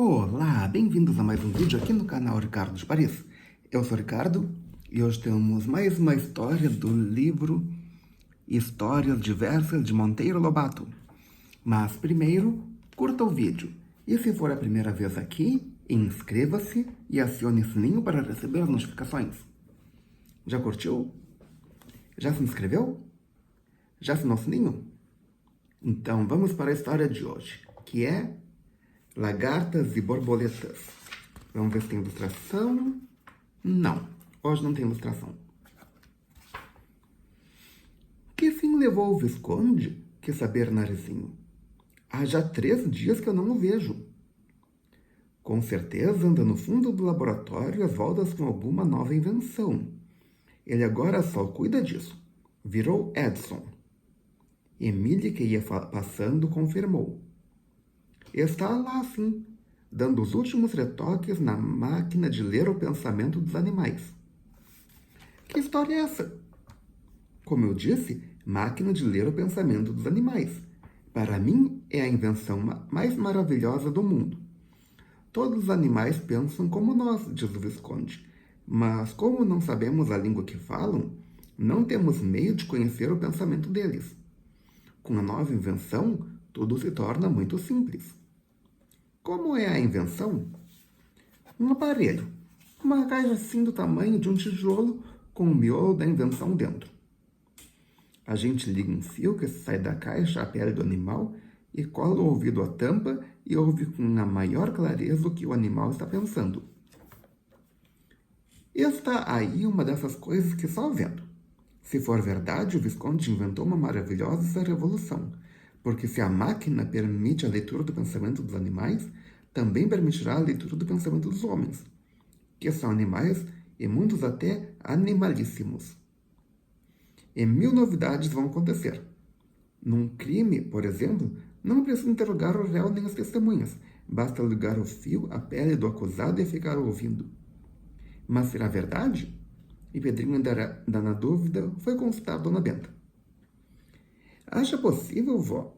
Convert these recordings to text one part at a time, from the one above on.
Olá, bem-vindos a mais um vídeo aqui no canal Ricardo de Paris. Eu sou o Ricardo e hoje temos mais uma história do livro Histórias Diversas de Monteiro Lobato. Mas primeiro, curta o vídeo. E se for a primeira vez aqui, inscreva-se e acione o sininho para receber as notificações. Já curtiu? Já se inscreveu? Já assinou o sininho? Então vamos para a história de hoje, que é Lagartas e Borboletas. Vamos ver se tem ilustração. Não, hoje não tem ilustração. Que fim levou o Visconde? Quis saber Narizinho. Há já 3 dias que eu não o vejo. Com certeza anda no fundo do laboratório às voltas com alguma nova invenção. Ele agora só cuida disso. Virou Edson. Emília, que ia passando, confirmou. Está lá, sim, dando os últimos retoques na máquina de ler o pensamento dos animais. Que história é essa? Como eu disse, máquina de ler o pensamento dos animais. Para mim, é a invenção mais maravilhosa do mundo. Todos os animais pensam como nós, diz o Visconde, mas como não sabemos a língua que falam, não temos meio de conhecer o pensamento deles. Com a nova invenção, tudo se torna muito simples. Como é a invenção? Um aparelho, uma caixa assim do tamanho de um tijolo com o miolo da invenção dentro. A gente liga um fio que sai da caixa à pele do animal e cola o ouvido à tampa e ouve com a maior clareza o que o animal está pensando. Está aí uma dessas coisas que só vendo. Se for verdade, o Visconde inventou uma maravilhosa revolução, porque se a máquina permite a leitura do pensamento dos animais, também permitirá a leitura do pensamento dos homens, que são animais e muitos até animalíssimos. E 1000 novidades vão acontecer. Num crime, por exemplo, não precisa interrogar o réu nem as testemunhas, basta ligar o fio à pele do acusado e ficar ouvindo. Mas será verdade? E Pedrinho, ainda na dúvida, foi consultar a Dona Benta. Acha possível, vó,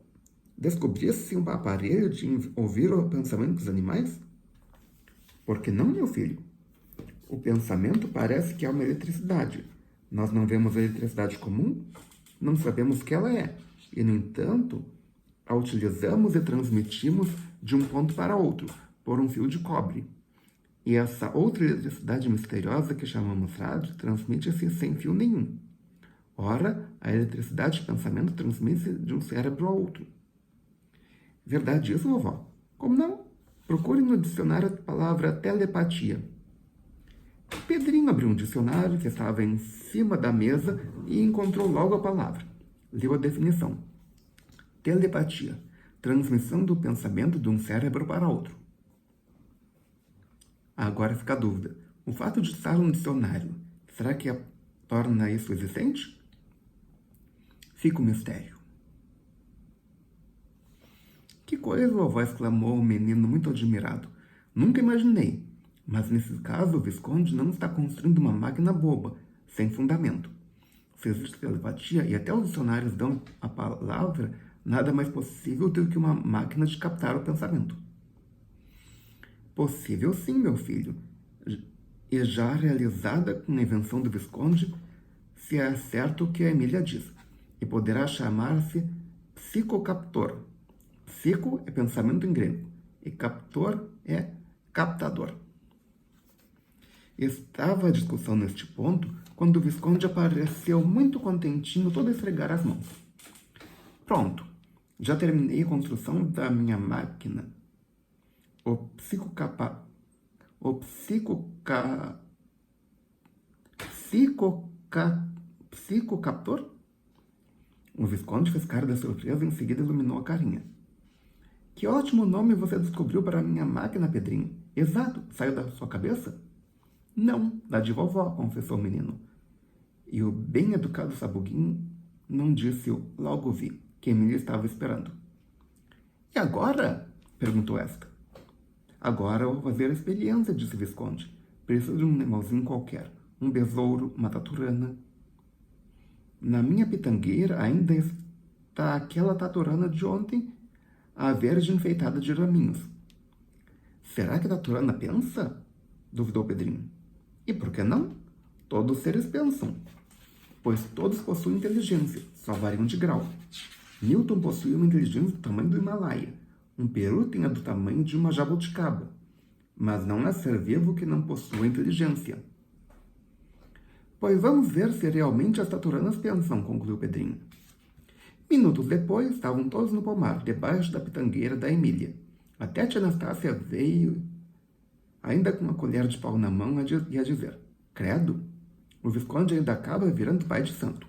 descobrir-se um aparelho de ouvir o pensamento dos animais? Por que não, meu filho? O pensamento parece que é uma eletricidade. Nós não vemos a eletricidade comum, não sabemos o que ela é, e, no entanto, a utilizamos e transmitimos de um ponto para outro, por um fio de cobre. E essa outra eletricidade misteriosa que chamamos rádio transmite-se sem fio nenhum. Ora, a eletricidade de pensamento transmite-se de um cérebro ao outro. Verdade isso, vovó? Como não? Procure no dicionário a palavra telepatia. Pedrinho abriu um dicionário que estava em cima da mesa e encontrou logo a palavra. Leu a definição. Telepatia. Transmissão do pensamento de um cérebro para outro. Agora fica a dúvida. O fato de estar no dicionário, será que torna isso existente? Fica o mistério. Que coisa, vovó, exclamou o menino muito admirado. Nunca imaginei. Mas nesse caso, o Visconde não está construindo uma máquina boba, sem fundamento. Se existe telepatia e até os dicionários dão a palavra, nada mais possível do que uma máquina de captar o pensamento. Possível sim, meu filho. E já realizada com a invenção do Visconde, se é certo o que a Emília diz, e poderá chamar-se psicocaptor. Psico é pensamento em grego, e captor é captador. Estava a discussão neste ponto quando o Visconde apareceu muito contentinho, todo a esfregar as mãos. Pronto, já terminei a construção da minha máquina. O psicocaptor? O Visconde fez cara de surpresa e em seguida iluminou a carinha. Que ótimo nome você descobriu para a minha máquina, Pedrinho. Exato, saiu da sua cabeça? Não, da de vovó, confessou o menino. E o bem-educado Sabuguinho não disse o logo vi, que Emília estava esperando. E agora? Perguntou esta. Agora eu vou fazer a experiência, disse o Visconde. Preciso de um animalzinho qualquer. Um besouro, uma taturana. Na minha pitangueira ainda está aquela taturana de ontem, a verde enfeitada de raminhos. Será que a Taturana pensa? Duvidou Pedrinho. E por que não? Todos os seres pensam, pois todos possuem inteligência, só variam de grau. Newton possui uma inteligência do tamanho do Himalaia. Um peru tem a do tamanho de uma jabuticaba. Mas não há ser vivo que não possua inteligência. Pois vamos ver se realmente as taturanas pensam, concluiu Pedrinho. Minutos depois, estavam todos no pomar, debaixo da pitangueira da Emília. Até a tia Anastácia veio, ainda com uma colher de pau na mão, e a dizer: credo, o Visconde ainda acaba virando pai de santo.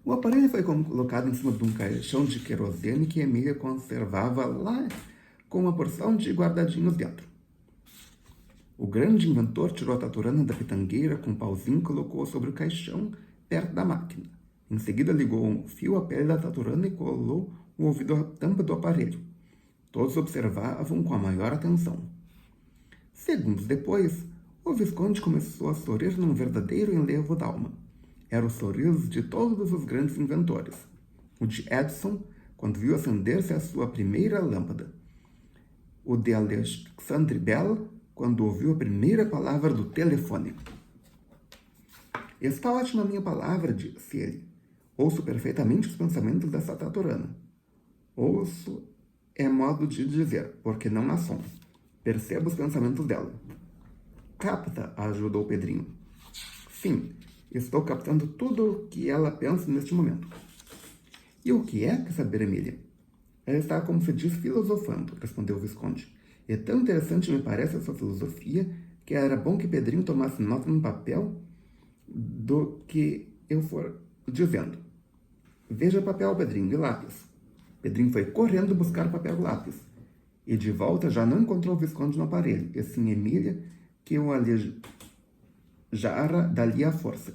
O aparelho foi colocado em cima de um caixão de querosene que Emília conservava lá com uma porção de guardadinhos dentro. O grande inventor tirou a taturana da pitangueira com um pauzinho e colocou sobre o caixão, perto da máquina. Em seguida, ligou um fio à pele da taturana e colou o ouvido à tampa do aparelho. Todos observavam com a maior atenção. Segundos depois, o Visconde começou a sorrir num verdadeiro enlevo d'alma. Era o sorriso de todos os grandes inventores. O de Edison, quando viu acender-se a sua primeira lâmpada. O de Alexandre Bell, quando ouviu a primeira palavra do telefone. Está ótima a minha palavra, disse ele. Ouço perfeitamente os pensamentos dessa taturana. Ouço é modo de dizer, porque não há som. Percebo os pensamentos dela. Capta, ajudou Pedrinho. Sim, estou captando tudo o que ela pensa neste momento. E o que é, quer saber, Emília? Ela está, como se diz, filosofando, respondeu o Visconde. É tão interessante me parece a sua filosofia que era bom que Pedrinho tomasse nota no papel do que eu for dizendo. Veja papel, Pedrinho, e lápis. Pedrinho foi correndo buscar papel e lápis. E de volta já não encontrou o Visconde no aparelho, e sim Emília, que o alijara dali à força.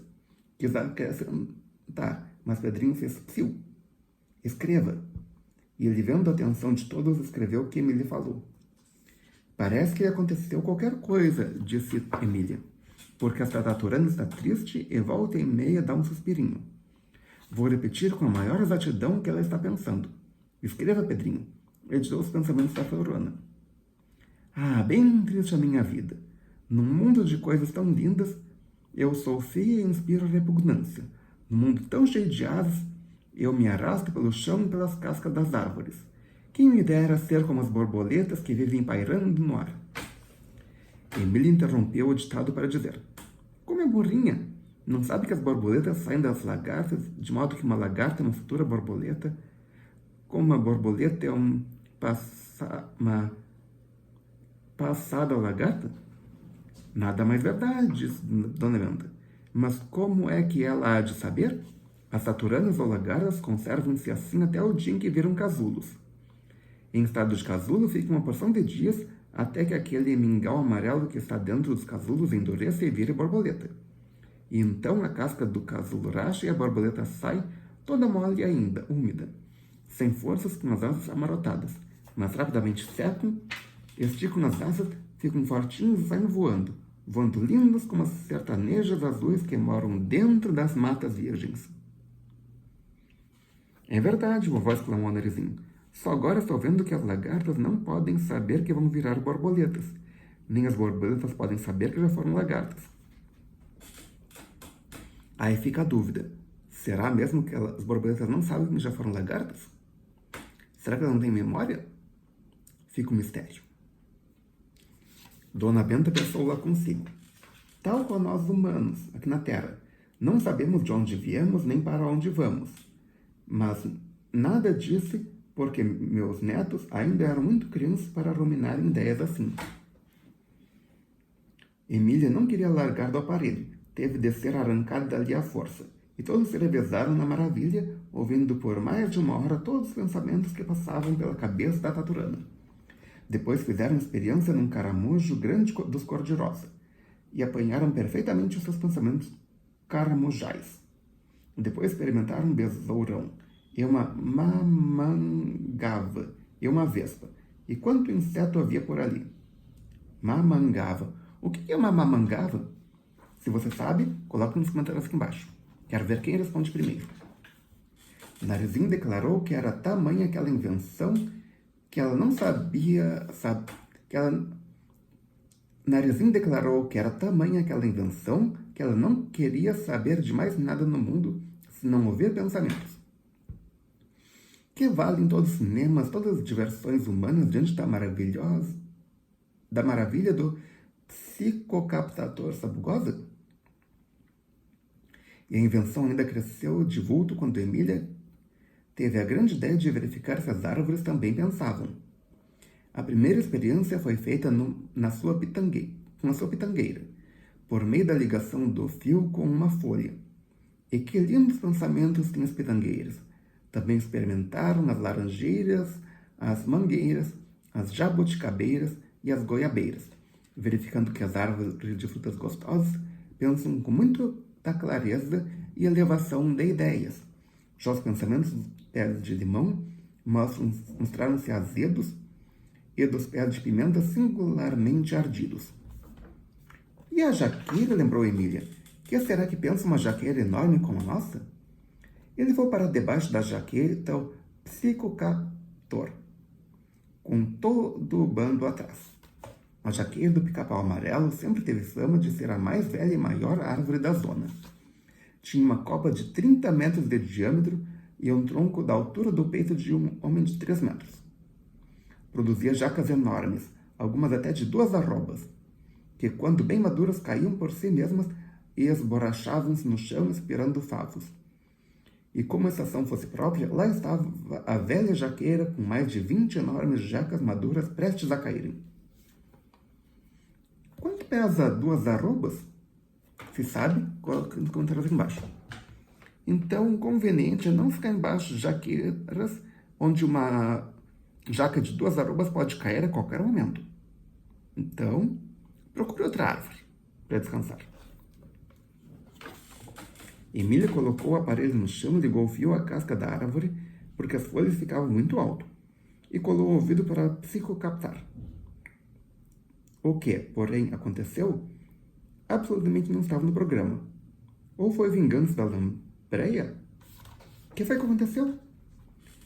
Quis acrescentar, mas Pedrinho fez psiu. Escreva. E ele, vendo a atenção de todos, escreveu o que Emília falou. Parece que aconteceu qualquer coisa, disse Emília, porque esta taturana está triste e volta e meia dá um suspirinho. Vou repetir com a maior exatidão o que ela está pensando. Escreva, Pedrinho. Editou os pensamentos da taturana. Ah, bem triste a minha vida. Num mundo de coisas tão lindas, eu sou feia e inspiro repugnância. Num mundo tão cheio de asas, eu me arrasto pelo chão e pelas cascas das árvores. Quem me dera ser como as borboletas que vivem pairando no ar. Emília interrompeu o ditado para dizer: como é burrinha! Não sabe que as borboletas saem das lagartas, de modo que uma lagarta é uma futura borboleta, como uma borboleta é uma passada lagarta? Nada mais verdade, disse Dona Menda. Mas como é que ela há de saber? As taturanas ou lagartas conservam-se assim até o dia em que viram casulos. Em estado de casulo fica uma porção de dias até que aquele mingau amarelo que está dentro dos casulos endureça e vire borboleta. E então a casca do casulo racha e a borboleta sai toda mole ainda, úmida, sem forças, com as asas amarotadas, mas rapidamente secam, esticam as asas, ficam fortinhos e saem voando lindos como as sertanejas azuis que moram dentro das matas virgens. É verdade, vovó exclamou Narizinho. Só agora estou vendo que as lagartas não podem saber que vão virar borboletas, nem as borboletas podem saber que já foram lagartas. Aí fica a dúvida. Será mesmo que as borboletas não sabem que já foram lagartas? Será que elas não têm memória? Fica um mistério. Dona Benta pensou lá consigo. Tal como nós humanos, aqui na Terra, não sabemos de onde viemos nem para onde vamos. Mas nada disse porque meus netos ainda eram muito crianças para ruminar em ideias assim. Emília não queria largar do aparelho. Teve de ser arrancada dali à força. E todos se revezaram na maravilha, ouvindo por mais de uma hora todos os pensamentos que passavam pela cabeça da taturana. Depois fizeram experiência num caramujo grande dos cor-de-rosa e apanharam perfeitamente os seus pensamentos caramujais. Depois experimentaram um besourão e uma mamangava e uma vespa. E quanto inseto havia por ali? Mamangava. O que é uma mamangava? Se você sabe, coloque nos comentários aqui embaixo. Quero ver quem responde primeiro. Narizinho declarou que era tamanha aquela invenção que ela não sabia que Narizinho declarou que era tamanha aquela invenção que ela não queria saber de mais nada no mundo senão ouvir pensamentos. Que valem todos os cinemas, todas as diversões humanas diante da maravilha do psicocaptador sabugosa? E a invenção ainda cresceu de vulto quando Emília teve a grande ideia de verificar se as árvores também pensavam. A primeira experiência foi feita na sua pitangueira, por meio da ligação do fio com uma folha. E que lindos pensamentos tinham as pitangueiras! Também experimentaram as laranjeiras, as mangueiras, as jabuticabeiras e as goiabeiras, verificando que as árvores de frutas gostosas pensam com muita clareza e elevação de ideias. Já os pensamentos dos pés de limão mostraram-se azedos e dos pés de pimenta singularmente ardidos. E a jaqueira, lembrou Emília. Que será que pensa uma jaqueira enorme como a nossa? E levou para debaixo da jaqueta o psicocaptor, com todo o bando atrás. A jaqueira do pica-pau amarelo sempre teve fama de ser a mais velha e maior árvore da zona. Tinha uma copa de 30 metros de diâmetro e um tronco da altura do peito de um homem de 3 metros. Produzia jacas enormes, algumas até de 2 arrobas, que quando bem maduras caíam por si mesmas e esborrachavam-se no chão esperando favos. E como essa ação fosse própria, lá estava a velha jaqueira com mais de 20 enormes jacas maduras prestes a caírem. Quanto pesa 2 arrobas? Se sabe, coloca nos comentários aqui embaixo. Então, o conveniente é não ficar embaixo de jaqueiras onde uma jaca de 2 arrobas pode cair a qualquer momento. Então, procure outra árvore para descansar. Emília colocou o aparelho no chão e ligou o fio à casca da árvore, porque as folhas ficavam muito alto, e colou o ouvido para psicocaptar. O que, porém, aconteceu, absolutamente não estava no programa. Ou foi vingança da lampreia? O que foi que aconteceu?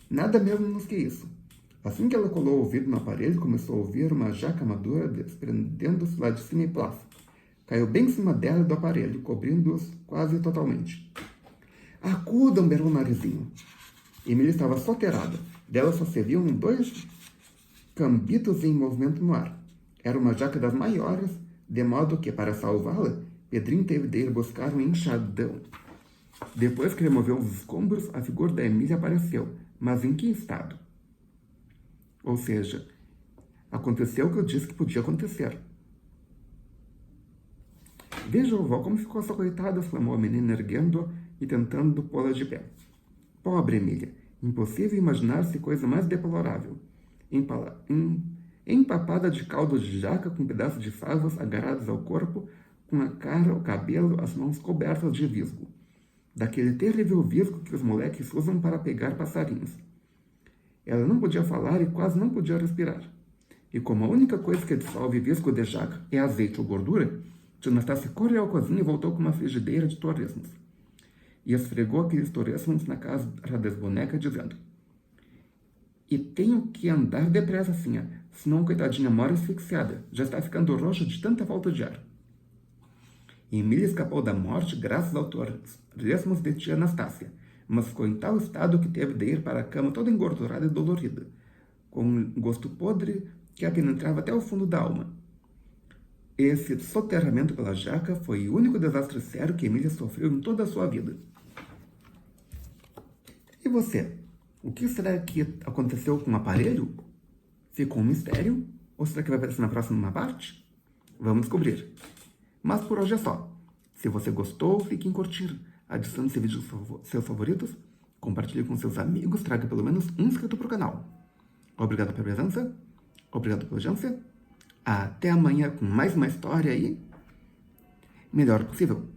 Nada menos que isso. Assim que ela colou o ouvido no aparelho, começou a ouvir uma jaca madura desprendendo-se lá de cima e plaf. Caiu bem em cima dela e do aparelho, cobrindo-os quase totalmente. Acudam, berrou o narizinho. Emília estava soterrada. Dela só se viam 2 cambitos em movimento no ar. Era uma jaca das maiores, de modo que, para salvá-la, Pedrinho teve de ir buscar um enxadão. Depois que removeu os escombros, a figura da Emília apareceu. Mas em que estado? Ou seja, aconteceu o que eu disse que podia acontecer. Veja, vovó, como ficou essa coitada, exclamou a menina, erguendo-a e tentando pô-la de pé. Pobre Emília, impossível imaginar-se coisa mais deplorável. Empapada de caldo de jaca com pedaços de favas agarrados ao corpo, com a cara, o cabelo, as mãos cobertas de visgo. Daquele terrível visgo que os moleques usam para pegar passarinhos. Ela não podia falar e quase não podia respirar. E como a única coisa que dissolve visgo de jaca é azeite ou gordura, Tia Anastácia correu à cozinha e voltou com uma frigideira de torresmos. E esfregou aqueles torresmos na cara das bonecas, dizendo: E tenho que andar depressa, Sinha, senão a coitadinha mora asfixiada. Já está ficando roxa de tanta falta de ar. E Emília escapou da morte graças aos torresmos de tia Anastácia, mas ficou em tal estado que teve de ir para a cama toda engordurada e dolorida, com um gosto podre que a penetrava até o fundo da alma. Esse soterramento pela jaca foi o único desastre sério que Emília sofreu em toda a sua vida. E você? O que será que aconteceu com o aparelho? Ficou um mistério? Ou será que vai aparecer na próxima parte? Vamos descobrir. Mas por hoje é só. Se você gostou, clique em curtir. Adicione esse vídeo aos seus favoritos. Compartilhe com seus amigos. Traga pelo menos um inscrito para o canal. Obrigado pela presença. Obrigado pela audiência. Até amanhã com mais uma história e melhor possível.